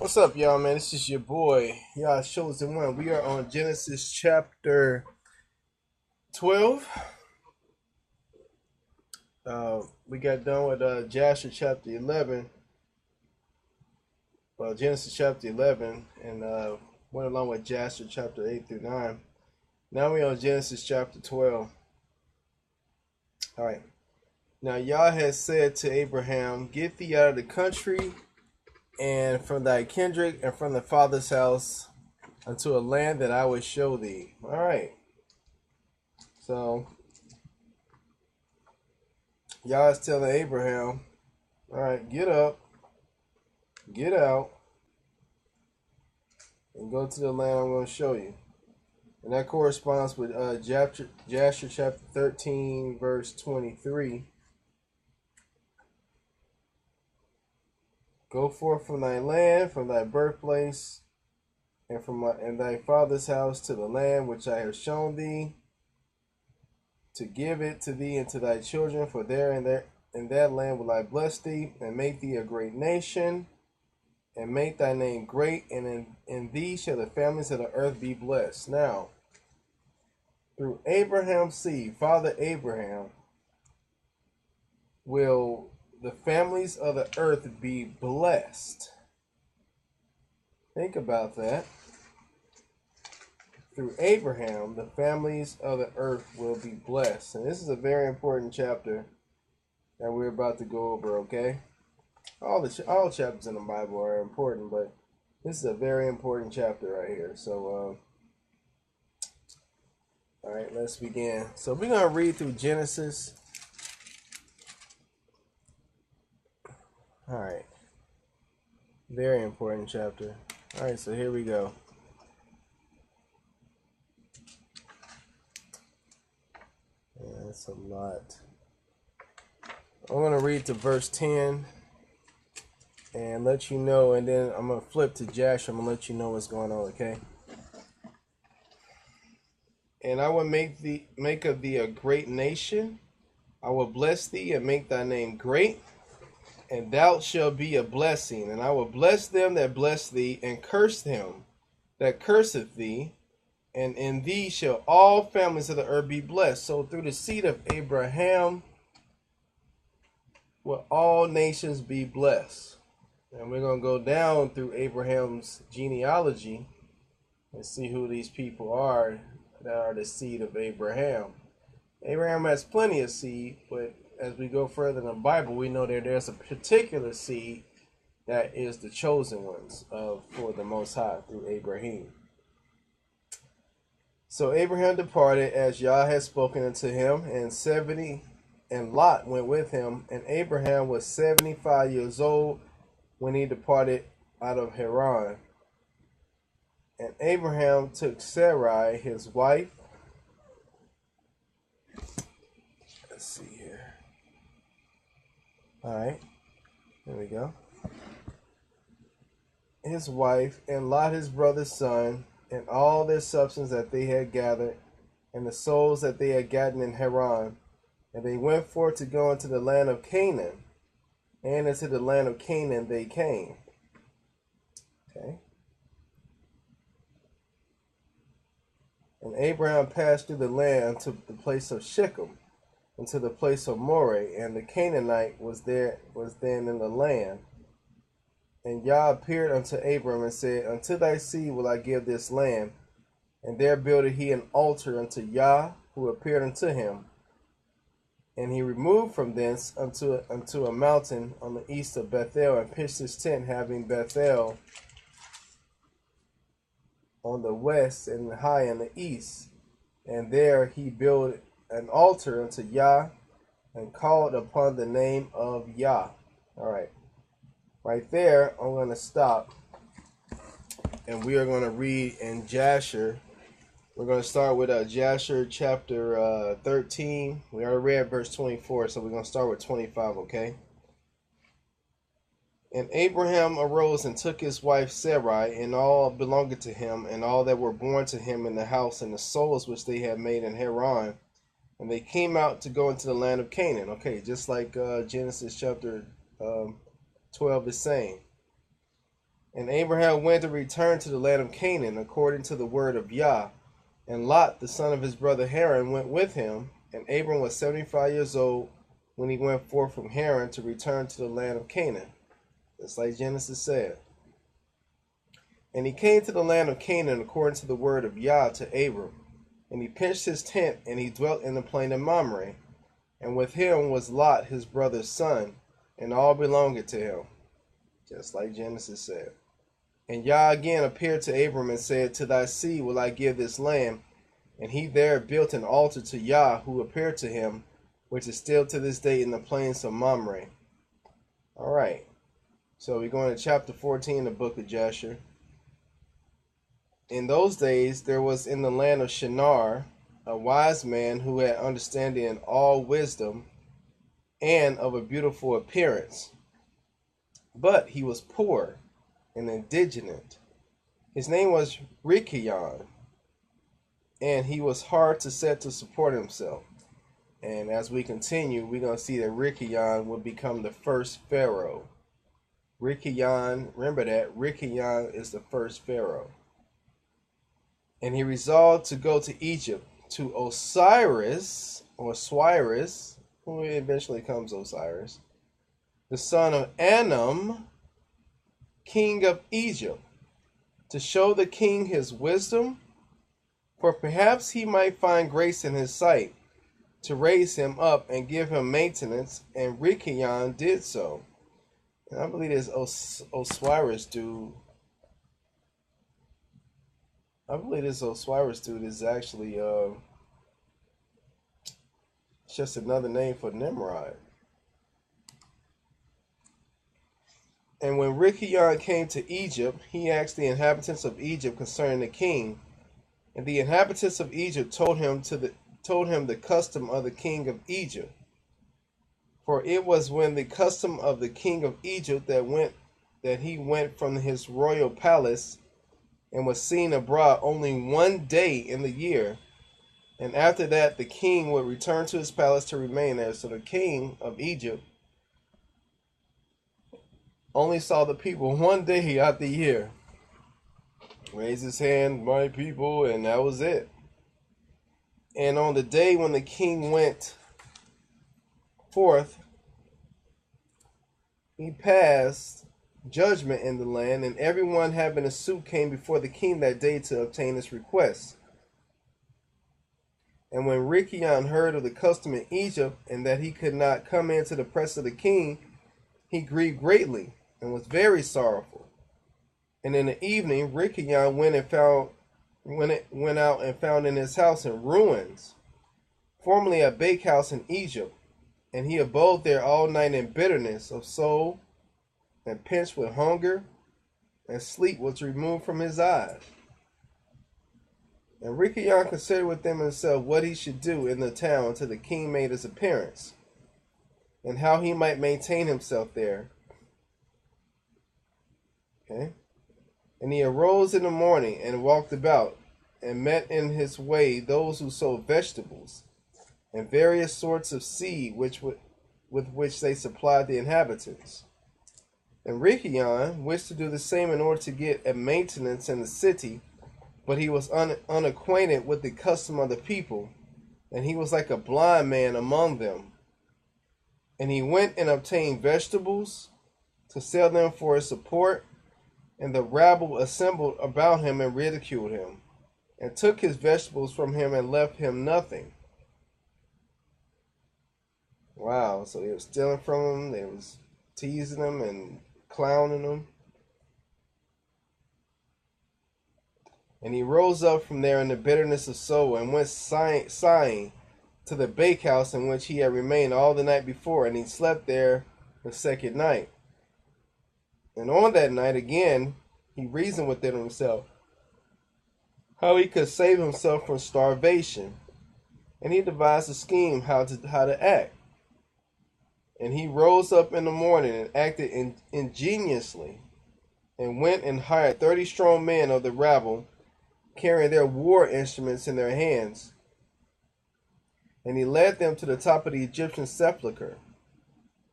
What's up, y'all, man? This is your boy, y'all chosen one. We are on Genesis chapter 12. We got done with Jasher chapter 11. Well, Genesis chapter 11, and went along with Jasher chapter 8 through 9. Now we're on Genesis chapter 12. All right. Now, Yah has said to Abraham, "Get thee out of the country and from thy kindred and from the father's house unto a land that I will show thee." All right. So, Yah is telling Abraham, all right, get up, get out, and go to the land I'm going to show you. And that corresponds with Jasher chapter 13, verse 23. Go forth from thy land, from thy birthplace, and from thy father's house to the land which I have shown thee, to give it to thee and to thy children, for there in that land will I bless thee, and make thee a great nation, and make thy name great, and in thee shall the families of the earth be blessed. Now, through Abraham's seed, Father Abraham, will the families of the earth be blessed. Think about that. Through Abraham, the families of the earth will be blessed. And this is a very important chapter that we're about to go over, okay? All chapters in the Bible are important, but this is a very important chapter right here. So, all right, let's begin. So we're going to read through Genesis. All right. Very important chapter. All right, so here we go. Yeah, that's a lot. I'm going to read to verse 10 and let you know, and then I'm going to flip to Jasher. I'm going to let you know what's going on, okay? And I will make of thee a great nation. I will bless thee and make thy name great, and thou shalt be a blessing. And I will bless them that bless thee, and curse him that curseth thee. And in thee shall all families of the earth be blessed. So through the seed of Abraham will all nations be blessed. And we're going to go down through Abraham's genealogy and see who these people are that are the seed of Abraham. Abraham has plenty of seed, but as we go further in the Bible, we know that there's a particular seed that is the chosen ones for the Most High through Abraham. So Abraham departed as Yah had spoken unto him, and Lot went with him, and Abraham was 75 years old when he departed out of Haran. And Abraham took Sarai his wife. Let's see here. All right, there we go. His wife, and Lot his brother's son, and all their substance that they had gathered, and the souls that they had gotten in Haran. And they went forth to go into the land of Canaan, and into the land of Canaan they came. Okay. And Abraham passed through the land to the place of Shechem, and to the place of Moreh, and the Canaanite was then in the land. And Yah appeared unto Abram and said, Unto thy seed will I give this land. And there builded he an altar unto Yah, who appeared unto him. And he removed from thence unto a mountain on the east of Bethel, and pitched his tent, having Bethel on the west and high in the east. And there he built an altar unto Yah, and called upon the name of Yah. All right. Right there, I'm going to stop, and we are going to read in Jasher. We're going to start with Jasher chapter 13. We already read verse 24, so we're going to start with 25, okay? And Abraham arose and took his wife Sarai, and all belonging to him, and all that were born to him in the house, and the souls which they had made in Haran. And they came out to go into the land of Canaan. Okay, just like Genesis chapter 12 is saying. And Abraham went to return to the land of Canaan according to the word of Yah. And Lot, the son of his brother Haran, went with him. And Abram was 75 years old when he went forth from Haran to return to the land of Canaan. Just like Genesis said. And he came to the land of Canaan according to the word of Yah to Abram. And he pitched his tent, and he dwelt in the plain of Mamre. And with him was Lot his brother's son, and all belonging to him. Just like Genesis said. And Yah again appeared to Abram and said, To thy seed will I give this land. And he there built an altar to Yah, who appeared to him, which is still to this day in the plains of Mamre. All right. So we're going to chapter 14, the book of Jasher. In those days there was in the land of Shinar a wise man who had understanding in all wisdom and of a beautiful appearance. But he was poor and indigent. His name was Rikayon, and he was hard to set to support himself. And as we continue, we're going to see that Rikayon will become the first Pharaoh. Rikayon, remember that, Rikayon is the first Pharaoh. And he resolved to go to Egypt, to Osiris, or Swiris, who eventually becomes Osiris, the son of Anam, king of Egypt, to show the king his wisdom, for perhaps he might find grace in his sight, to raise him up and give him maintenance. And Rikayon did so. And I believe this Osiris dude. I believe this Osiris dude is actually just another name for Nimrod. And when Rikayon came to Egypt, he asked the inhabitants of Egypt concerning the king. And the inhabitants of Egypt told him the custom of the king of Egypt. For it was when the custom of the king of Egypt that he went from his royal palace and was seen abroad only one day in the year. And after that, the king would return to his palace to remain there. So the king of Egypt only saw the people one day out the year. Raised his hand, my people, and that was it. And on the day when the king went forth, he passed judgment in the land, and everyone having a suit came before the king that day to obtain his request. And when Rikayon heard of the custom in Egypt, and that he could not come into the presence of the king, he grieved greatly and was very sorrowful. And in the evening, Rikayon went out and found in his house in ruins, formerly a bakehouse in Egypt, and he abode there all night in bitterness of soul, and pinched with hunger, and sleep was removed from his eyes. And Rikayon considered within himself what he should do in the town until the king made his appearance, and how he might maintain himself there. Okay. And he arose in the morning and walked about, and met in his way those who sold vegetables, and various sorts of seed with which they supplied the inhabitants. And Rikayon wished to do the same in order to get a maintenance in the city, but he was unacquainted with the custom of the people, and he was like a blind man among them. And he went and obtained vegetables to sell them for his support, and the rabble assembled about him and ridiculed him, and took his vegetables from him and left him nothing. Wow, so they were stealing from him, they was teasing him and clowning him. And he rose up from there in the bitterness of soul, and went sighing to the bakehouse in which he had remained all the night before, and he slept there the second night. And on that night again he reasoned within himself how he could save himself from starvation, and he devised a scheme how to act. And he rose up in the morning and acted ingeniously, and went and hired 30 strong men of the rabble, carrying their war instruments in their hands. And he led them to the top of the Egyptian sepulchre,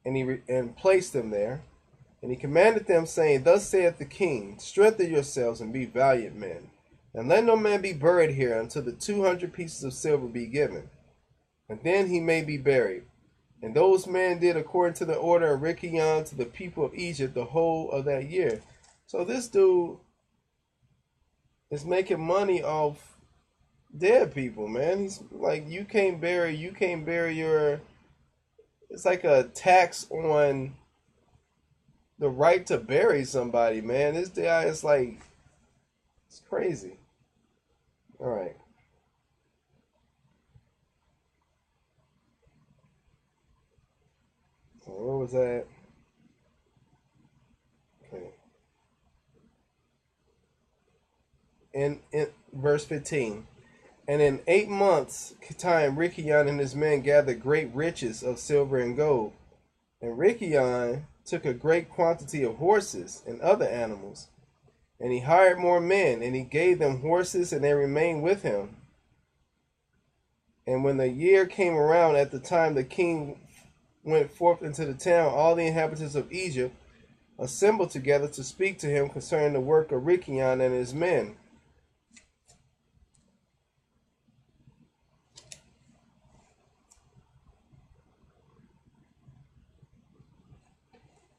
and placed them there. And he commanded them, saying, Thus saith the king, strengthen yourselves and be valiant men, and let no man be buried here until the 200 pieces of silver be given, and then he may be buried. And those men did according to the order of Rikayon to the people of Egypt the whole of that year. So this dude is making money off dead people, man. He's like, you can't bury your, it's like a tax on the right to bury somebody, man. This guy is like, it's crazy. All right. So where was that? Okay. In verse 15. And in 8 months' time, Rikayon and his men gathered great riches of silver and gold. And Rikayon took a great quantity of horses and other animals. And he hired more men, and he gave them horses, and they remained with him. And when the year came around, at the time the king went forth into the town, all the inhabitants of Egypt assembled together to speak to him concerning the work of Rikayon and his men.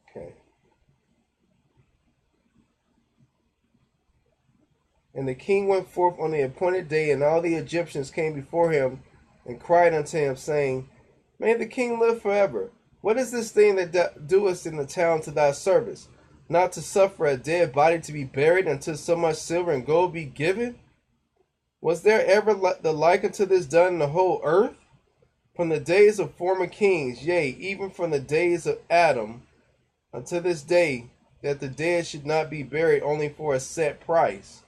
Okay. And the king went forth on the appointed day, and all the Egyptians came before him and cried unto him, saying, May the king live forever. What is this thing that doest in the town to thy service? Not to suffer a dead body to be buried until so much silver and gold be given? Was there ever the like unto this done in the whole earth? From the days of former kings, yea, even from the days of Adam, unto this day, that the dead should not be buried only for a set price.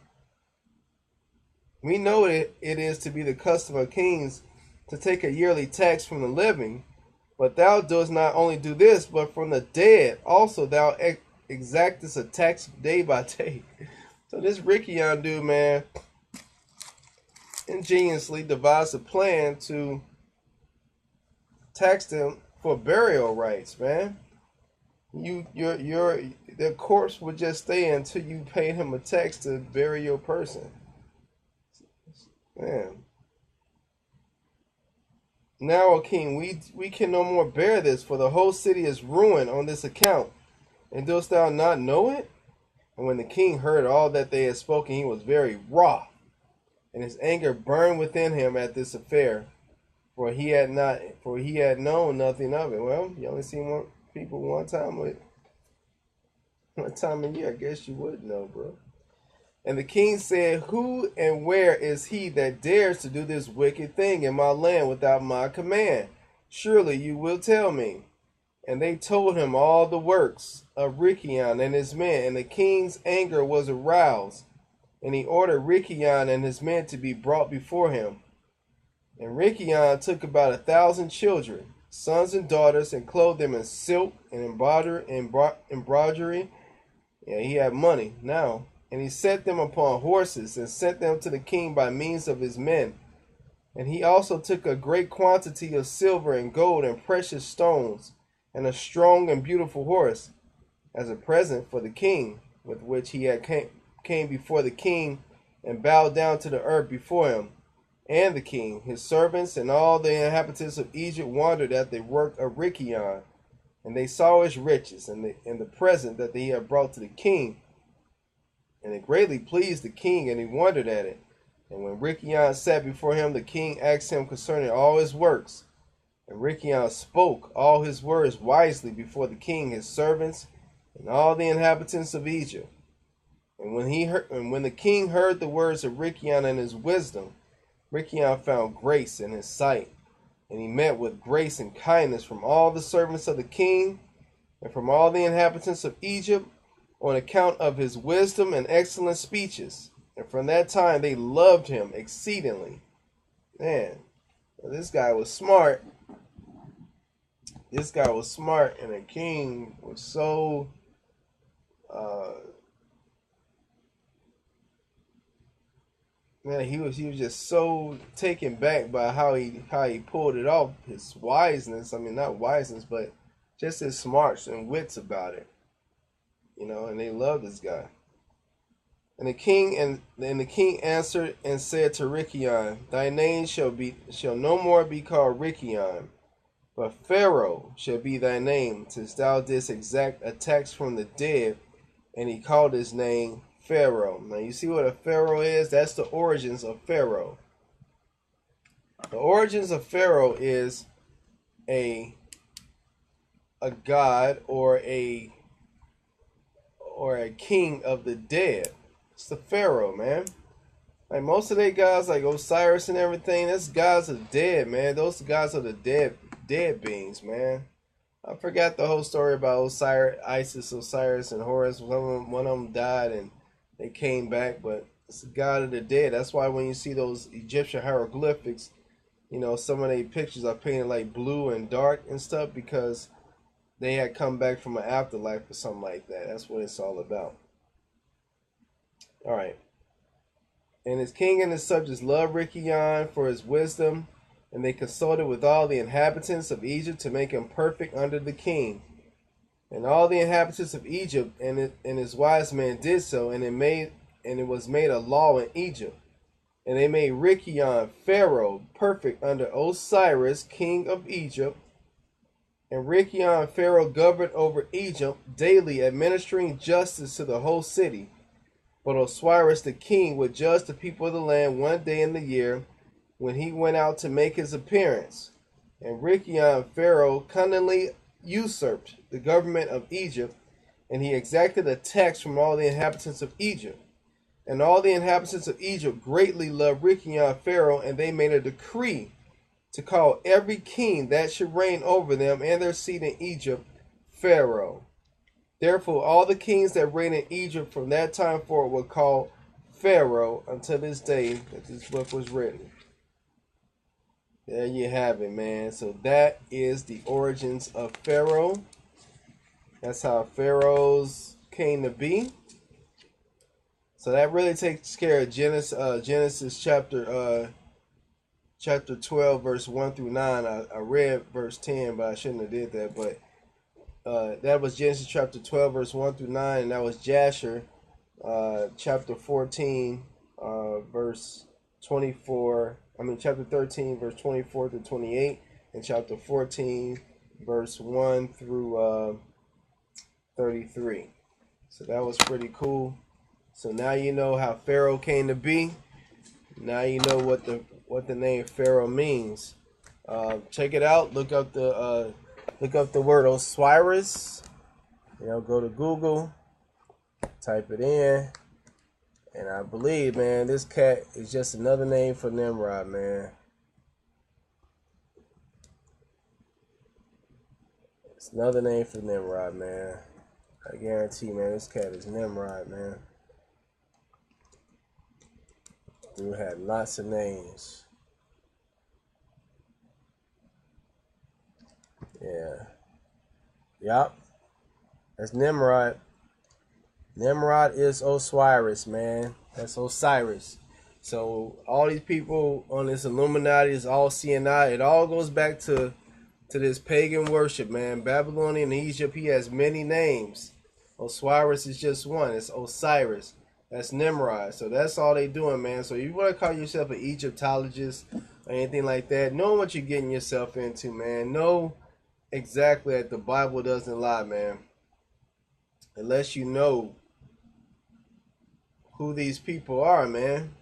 We know it is to be the custom of kings to take a yearly tax from the living, but thou dost not only do this, but from the dead also thou exactest a tax day by day. So this Rikayon dude, man, ingeniously devised a plan to tax them for burial rights, man. The corpse would just stay until you paid him a tax to bury your person. Man. Now, O king, we can no more bear this, for the whole city is ruined on this account. And dost thou not know it? And when the king heard all that they had spoken, he was very wroth, and his anger burned within him at this affair, for he had known nothing of it. Well, you only see people one time a year. I guess you would know, bro. And the king said, Who and where is he that dares to do this wicked thing in my land without my command? Surely you will tell me. And they told him all the works of Rikayon and his men, and the king's anger was aroused, and he ordered Rikayon and his men to be brought before him. And Rikayon took about 1,000 children, sons and daughters, and clothed them in silk and embroidery. Yeah, he had money now. And he set them upon horses, and sent them to the king by means of his men. And he also took a great quantity of silver and gold and precious stones, and a strong and beautiful horse, as a present for the king, with which he had came before the king, and bowed down to the earth before him. And the king, his servants, and all the inhabitants of Egypt wondered at the work of Rikayon, and they saw his riches and the present that he had brought to the king. And it greatly pleased the king, and he wondered at it. And when Rikayon sat before him, the king asked him concerning all his works. And Rikayon spoke all his words wisely before the king, his servants, and all the inhabitants of Egypt. And when the king heard the words of Rikayon and his wisdom, Rikayon found grace in his sight, and he met with grace and kindness from all the servants of the king, and from all the inhabitants of Egypt, on account of his wisdom and excellent speeches. And from that time they loved him exceedingly. Man, this guy was smart. And the king was so man, he was just so taken back by how he pulled it off. His wiseness, I mean, not wiseness, but just his smarts and wits about it. and they love this guy. And the king answered and said to Rikayon, Thy name shall no more be called Rikayon, but Pharaoh shall be thy name, since thou didst exact a tax from the dead. And he called his name Pharaoh. Now you see what a Pharaoh is? That's the origins of Pharaoh. The origins of Pharaoh is a god or a king of the dead. It's the Pharaoh, man. Like most of they guys, like Osiris and everything, that's gods of dead, man. Those gods are the dead beings, man. I forgot the whole story about Osiris, and Horus. One of them died and they came back, but it's the god of the dead. That's why when you see those Egyptian hieroglyphics, some of their pictures are painted like blue and dark and stuff because they had come back from an afterlife or something like that. That's what it's all about. All right. And his king and his subjects loved Rikayon for his wisdom, and they consulted with all the inhabitants of Egypt to make him perfect under the king. And all the inhabitants of Egypt and his wise men did so, and it was made a law in Egypt. And they made Rikayon Pharaoh perfect under Osiris, king of Egypt. And Rikayon Pharaoh governed over Egypt, daily administering justice to the whole city. But Osiris the king would judge the people of the land one day in the year, when he went out to make his appearance. And Rikayon Pharaoh cunningly usurped the government of Egypt, and he exacted a tax from all the inhabitants of Egypt. And all the inhabitants of Egypt greatly loved Rikayon Pharaoh, and they made a decree to call every king that should reign over them and their seat in Egypt Pharaoh. Therefore all the kings that reigned in Egypt from that time forward were called Pharaoh until this day that this book was written. There you have it, man. So that is the origins of Pharaoh. That's how pharaohs came to be. So that really takes care of Genesis chapter 12, verse 1 through 9. I read verse 10, but I shouldn't have did that. But that was Genesis chapter 12, verse 1 through 9, and that was Jasher chapter 14, verse 24. Chapter 13, verse 24 to 28, and chapter 14, verse 1 through 33. So that was pretty cool. So now you know how Pharaoh came to be. Now you know what the name Pharaoh means. Check it out. Look up the word Osiris. Go to Google, type it in. And I believe, man, this cat is just another name for Nimrod, man. It's another name for Nimrod, man. I guarantee, man, this cat is Nimrod, man. Dude had lots of names. Yeah. Yup. That's Nimrod. Nimrod is Osiris, man. That's Osiris. So all these people on this Illuminati is all seeing eye. It all goes back to this pagan worship, man. Babylonian and Egypt, he has many names. Osiris is just one. It's Osiris. That's Nimrod. So that's all they doing, man. So you want to call yourself an Egyptologist or anything like that, know what you're getting yourself into, man. Know exactly that the Bible doesn't lie, man. Unless you know who these people are, man.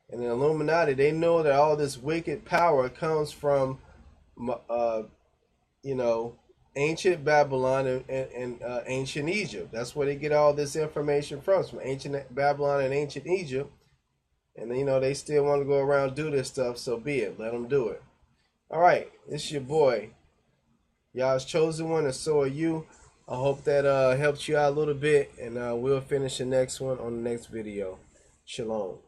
And the Illuminati, they know that all this wicked power comes from, ancient Babylon and ancient Egypt. That's where they get all this information from ancient Babylon and ancient Egypt. And, they still want to go around and do this stuff, so be it. Let them do it. All right, this is your boy. Y'all's chosen one, and so are you. I hope that helped you out a little bit, and we'll finish the next one on the next video. Shalom.